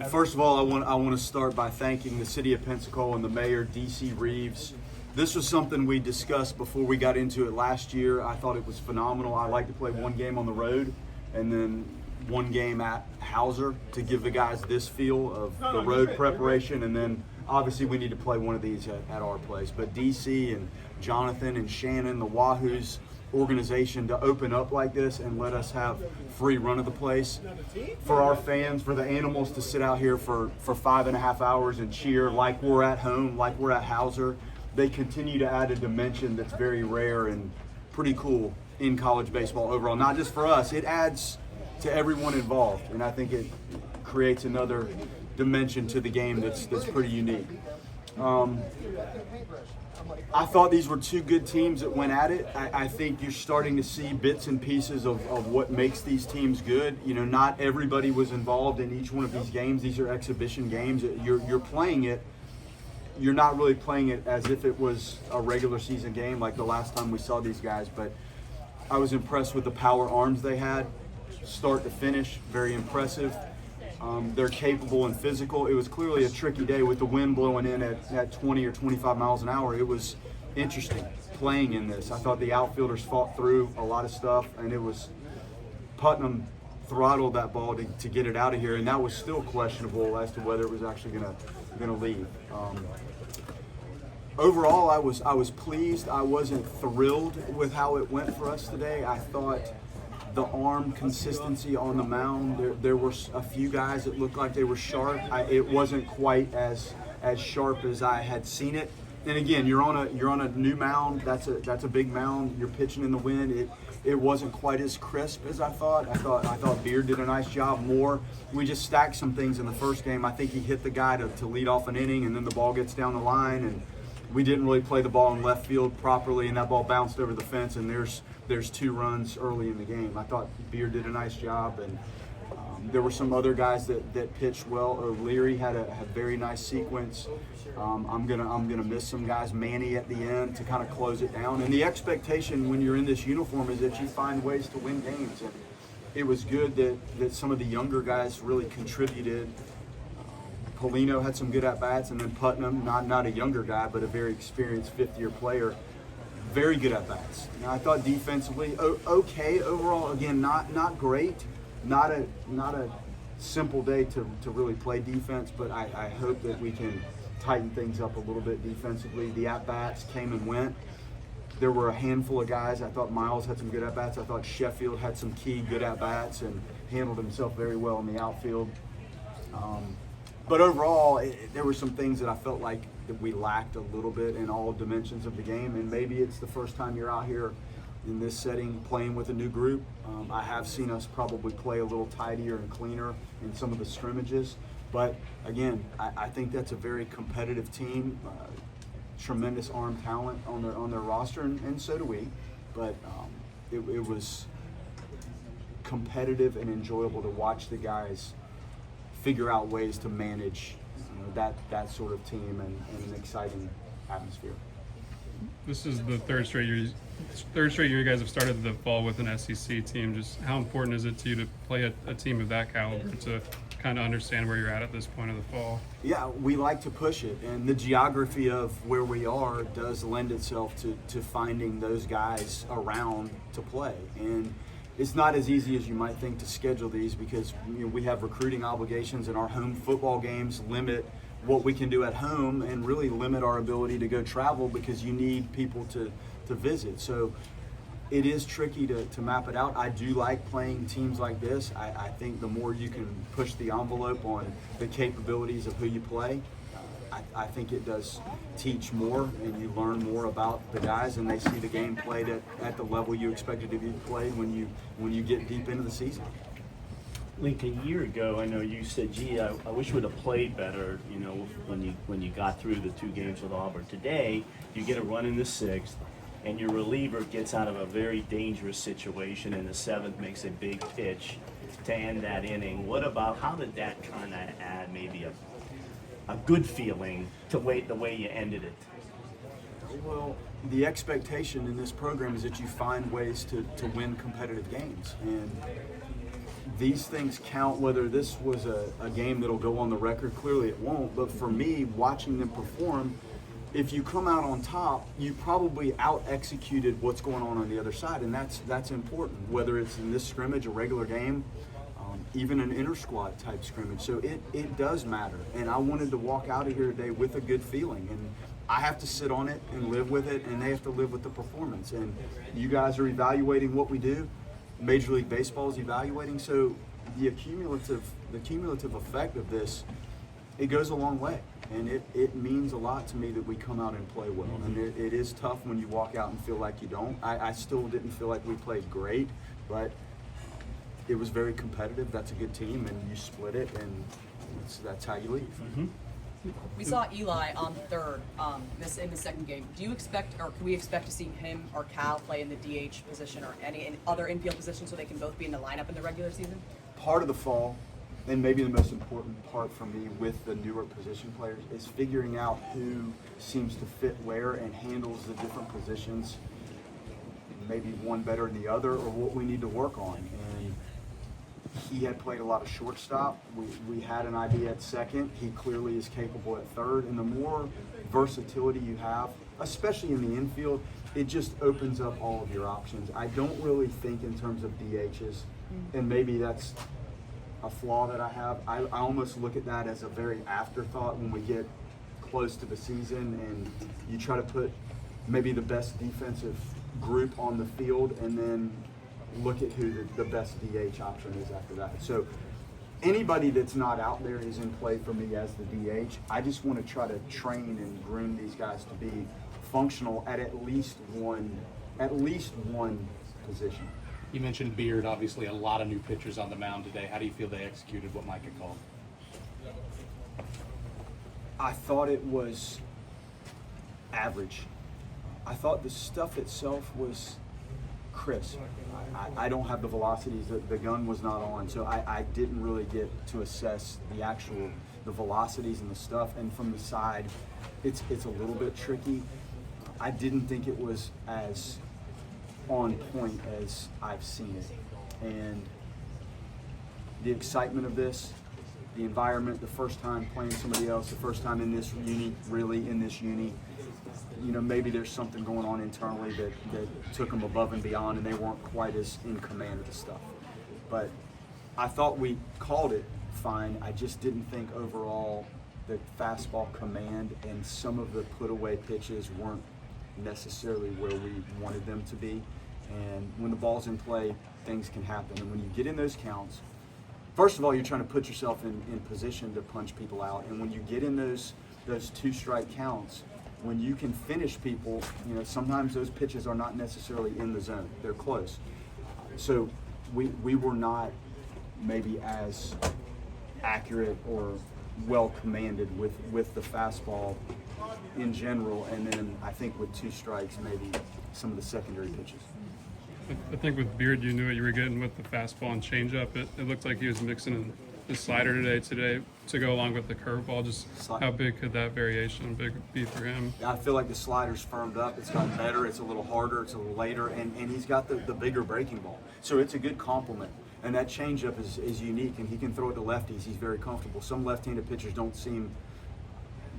First of all, I want to start by thanking the city of Pensacola and the mayor, D.C. Reeves. This was something we discussed before we got into it last year. I thought it was phenomenal. I like to play one game on the road and then one game at Hauser to give the guys this feel of the road preparation, and then obviously we need to play one of these at our place. But DC and Jonathan and Shannon, the Wahoos organization, to open up like this and let us have free run of the place for our fans, for the animals to sit out here for 5.5 hours and cheer like we're at home, like we're at Hauser. They continue to add a dimension that's very rare and pretty cool in college baseball overall. Not just for us, it adds to everyone involved, and I think it creates another dimension to the game that's pretty unique. I thought these were two good teams that went at it. I think you're starting to see bits and pieces of what makes these teams good. You know, not everybody was involved in each one of these games. These are exhibition games. You're playing it. You're not really playing it as if it was a regular season game like the last time we saw these guys, but I was impressed with the power arms they had, start to finish, very impressive. They're capable and physical. It was clearly a tricky day with the wind blowing in at 20 or 25 miles an hour. It was interesting playing in this. I thought the outfielders fought through a lot of stuff, and it was Putnam throttled that ball to get it out of here, and that was still questionable as to whether it was actually gonna leave. Overall, I was pleased. I wasn't thrilled with how it went for us today. I thought the arm consistency on the mound, there were a few guys that looked like they were sharp. It wasn't quite as sharp as I had seen it. And again, you're on a new mound. That's a big mound. You're pitching in the wind. It wasn't quite as crisp as I thought. I thought Beard did a nice job more. We just stacked some things in the first game. I think he hit the guy to lead off an inning, and then the ball gets down the line, and we didn't really play the ball in left field properly, and that ball bounced over the fence, and there's 2 runs early in the game. I thought Beard did a nice job, and there were some other guys that pitched well. O'Leary had a very nice sequence. I'm gonna miss some guys. Manny at the end to kind of close it down. And the expectation when you're in this uniform is that you find ways to win games. And it was good that some of the younger guys really contributed. Polino had some good at-bats, and then Putnam, not a younger guy, but a very experienced fifth-year player, very good at-bats. Now, I thought defensively, okay overall. Again, not great, not a simple day to really play defense, but I hope that we can tighten things up a little bit defensively. The at-bats came and went. There were a handful of guys. I thought Miles had some good at-bats. I thought Sheffield had some key good at-bats and handled himself very well in the outfield. But overall, there were some things that I felt like that we lacked a little bit in all dimensions of the game, and maybe it's the first time you're out here in this setting playing with a new group. I have seen us probably play a little tidier and cleaner in some of the scrimmages, but again, I think that's a very competitive team, tremendous arm talent on their roster, and so do we, but it was competitive and enjoyable to watch the guys figure out ways to manage that sort of team and an exciting atmosphere. This is the third straight year you guys have started the fall with an SEC team. Just how important is it to you to play a team of that caliber to kind of understand where you're at this point of the fall? Yeah, we like to push it, and the geography of where we are does lend itself to finding those guys around to play. And it's not as easy as you might think to schedule these because we have recruiting obligations, and our home football games limit what we can do at home and really limit our ability to go travel because you need people to visit. So it is tricky to map it out. I do like playing teams like this. I think the more you can push the envelope on the capabilities of who you play, I think it does teach more, and you learn more about the guys, and they see the game played at the level you expect it to be played when you get deep into the season. Link, a year ago, I know you said, "Gee, I wish we'd have played better." You know, when you got through the 2 games with Auburn. Today, you get a run in the 6th, and your reliever gets out of a very dangerous situation in the 7th, makes a big pitch to end that inning. How did that kind of add maybe a good feeling to the way you ended it? Well, the expectation in this program is that you find ways to win competitive games, and these things count. Whether this was a game that'll go on the record, clearly it won't. But for me, watching them perform, if you come out on top, you probably out-executed what's going on the other side, and that's important, whether it's in this scrimmage, a regular game, even an inter-squad type scrimmage. So it does matter, and I wanted to walk out of here today with a good feeling, and I have to sit on it and live with it, and they have to live with the performance. And you guys are evaluating what we do. Major League Baseball is evaluating, so the cumulative effect of this, it goes a long way. And it means a lot to me that we come out and play well. And it is tough when you walk out and feel like you don't. I still didn't feel like we played great, but it was very competitive. That's a good team, and you split it, and that's how you leave. We saw Eli on third in the second game. Do you expect, or can we expect to see him or Cal play in the DH position or any other infield position so they can both be in the lineup in the regular season? Part of the fall, and maybe the most important part for me with the newer position players, is figuring out who seems to fit where and handles the different positions, maybe one better than the other, or what we need to work on. And he had played a lot of shortstop. We had an idea at second. He clearly is capable at third. And the more versatility you have, especially in the infield, it just opens up all of your options. I don't really think in terms of DHs, and maybe that's a flaw that I have. I almost look at that as a very afterthought when we get close to the season and you try to put maybe the best defensive group on the field and then look at who the best DH option is after that. So anybody that's not out there is in play for me as the DH. I just want to try to train and groom these guys to be functional at least one position. You mentioned Beard, obviously a lot of new pitchers on the mound today. How do you feel they executed what Mike had called? I thought it was average. I thought the stuff itself was crisp. I don't have the velocities, the gun was not on, so I didn't really get to assess the velocities and the stuff. And from the side, it's a little bit tricky. I didn't think it was as on point as I've seen it. And the excitement of this, the environment, the first time playing somebody else, the first time in this uni, you know, maybe there's something going on internally that took them above and beyond, and they weren't quite as in command of the stuff. But I thought we called it fine. I just didn't think overall the fastball command and some of the put away pitches weren't necessarily where we wanted them to be. And when the ball's in play, things can happen. And when you get in those counts, first of all, you're trying to put yourself in position to punch people out. And when you get in those 2-strike counts, when you can finish people, you know, sometimes those pitches are not necessarily in the zone. They're close. So we were not maybe as accurate or well commanded with the fastball in general. And then I think with 2 strikes, maybe some of the secondary pitches. I think with Beard, you knew what you were getting with the fastball and changeup. It looked like he was mixing in the slider today to go along with the curveball. Just how big could that variation be for him? I feel like the slider's firmed up. It's gotten better. It's a little harder. It's a little later. And he's got the bigger breaking ball. So it's a good complement. And that changeup is unique, and he can throw it to lefties. He's very comfortable. Some left-handed pitchers don't seem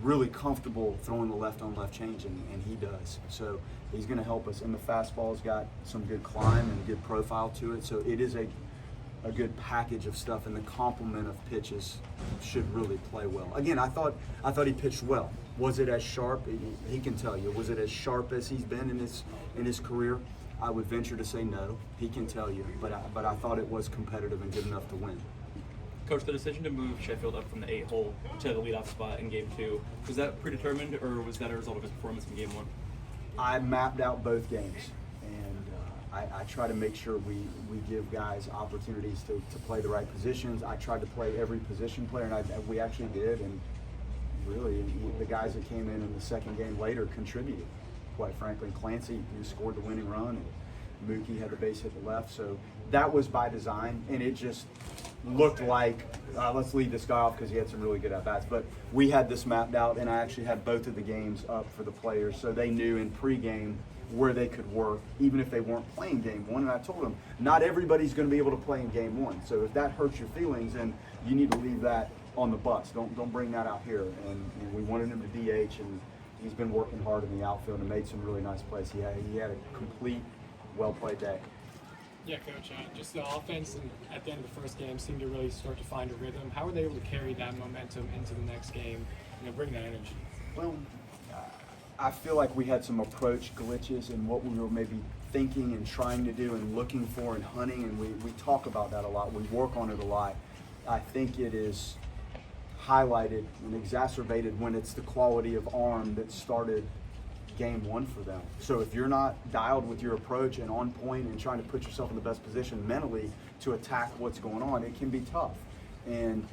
really comfortable throwing the left-on-left change, and he does. So he's going to help us. And the fastball's got some good climb and good profile to it. So it is a good package of stuff, and the complement of pitches should really play well. Again, I thought he pitched well. Was it as sharp? He can tell you. Was it as sharp as he's been in his career? I would venture to say no. He can tell you, but I thought it was competitive and good enough to win. Coach, the decision to move Sheffield up from the 8-hole to the leadoff spot in Game 2, was that predetermined, or was that a result of his performance in Game 1? I mapped out both games, and I try to make sure we give guys opportunities to play the right positions. I tried to play every position player, and we actually did, and really the guys that came in the second game later contributed, quite frankly. Clancy, who scored the winning run, and Mookie had the base hit the left, so that was by design, and it just looked like, let's lead this guy off because he had some really good at-bats. But we had this mapped out, and I actually had both of the games up for the players, so they knew in pregame where they could work, even if they weren't playing game one. And I told them, not everybody's going to be able to play in game one. So if that hurts your feelings, then you need to leave that on the bus. Don't bring that out here. And we wanted him to DH, and he's been working hard in the outfield and made some really nice plays. He had a complete, well-played day. Yeah, Coach. Just the offense and at the end of the first game seemed to really start to find a rhythm. How were they able to carry that momentum into the next game, bring that energy? Well, I feel like we had some approach glitches in what we were maybe thinking and trying to do and looking for and hunting, and we talk about that a lot. We work on it a lot. I think it is highlighted and exacerbated when it's the quality of arm that started game one for them. So if you're not dialed with your approach and on point and trying to put yourself in the best position mentally to attack what's going on, it can be tough. And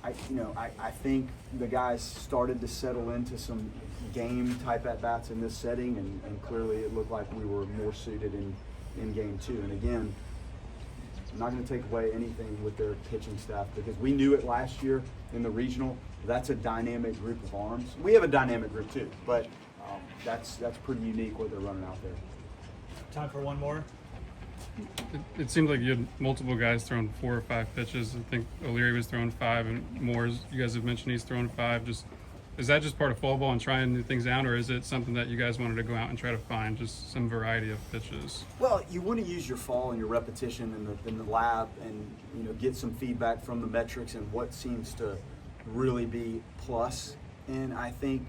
I think the guys started to settle into some game type at bats in this setting, and clearly it looked like we were more suited in game two. And again, I'm not going to take away anything with their pitching staff, because we knew it last year in the regional. That's a dynamic group of arms. We have a dynamic group too, but that's pretty unique what they're running out there. Time for one more. It seemed like you had multiple guys throwing 4 or 5 pitches. I think O'Leary was throwing 5, and Moore's, you guys have mentioned he's throwing 5. Is that just part of fall ball and trying new things out, or is it something that you guys wanted to go out and try to find just some variety of pitches? Well, you want to use your fall and your repetition in the lab, and get some feedback from the metrics and what seems to really be plus. And I think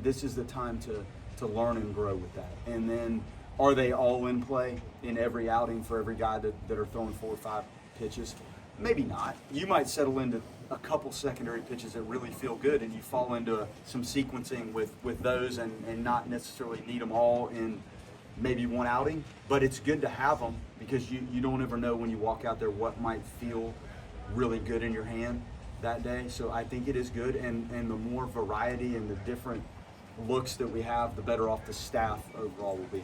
this is the time to learn and grow with that. And then, are they all in play in every outing for every guy that are throwing 4 or 5 pitches? Maybe not. You might settle into a couple secondary pitches that really feel good, and you fall into some sequencing with those and not necessarily need them all in maybe one outing. But it's good to have them, because you don't ever know when you walk out there what might feel really good in your hand that day. So I think it is good, and the more variety and the different looks that we have, the better off the staff overall will be.